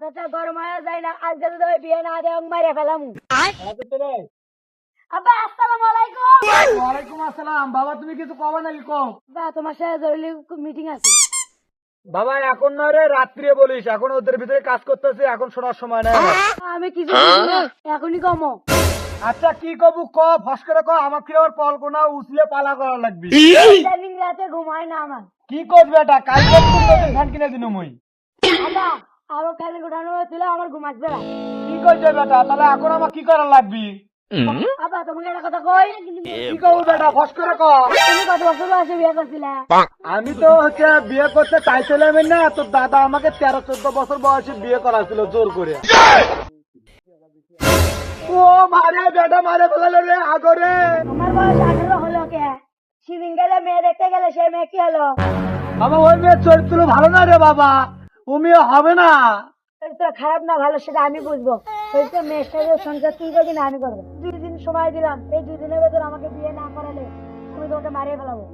মাথাটা গরম হয়ে যায় না, আজকে যদি ওই বিয়ে না দেয় মারে ফেলাম। আব্বা আসসালামু আলাইকুম। ওয়ালাইকুম আসসালাম। বাবা তুমি কিছু কবে নাকি কম? বা তোমার সাথে জরুরি মিটিং আছে। বাবা এখন নয় রে, রাত্রে বলিস, এখন ওদের ভিতরে কাজ করতেছে, এখন শোনার সময় নাই আমার। আমি কিছু বুঝি না, এখনই কমো। আচ্ছা কি কবু ক, ফস করে ক, আমার কি আবার কল্পনা উছলে পালা করা লাগবে। ইদানিং রাতে ঘুমায় না আমার। কি করবি এটা, কালকে তুমি নতুন ফ্যান কিনে দিন মুই। আব্বা আরো খেলে উঠানো হয়েছিল, আমার ঘুম আসবে না। কি করছে বেটা, তাহলে এখন আমার কি করা লাগবে? আব্বা তোমাকে একটা কথা কই। কি কবু বেটা, ফস করে ক। তুমি কত বছর বয়সে বিয়ে করছিলে? আমি তো হচ্ছে বিয়ে করতে চাইছিলাম না, তোর দাদা আমাকে 13-14 বছর বয়সে বিয়ে করাছিল জোর করে। ও মারে বেটা, মারে ফেলালে রে আগরে। আমার বয়স 18 হলো কে? সিভিং গেলে মেয়ে দেখতে গেলে সেই মেয়ে কি হলো? বাবা ওই মেয়ের চরিত্র ভালো না রে বাবা, ও মেয়ে হবে না। তো খারাপ না ভালো সেটা আমি বুঝবো। ওই তো মেয়ের সাথে সংসার তুই করবি না আমি করবো। 2 দিন সময় দিলাম, এই 2 দিনের ভেতর আমাকে বিয়ে না করালে আমি তোমাকে মারিয়ে ফেলাবো।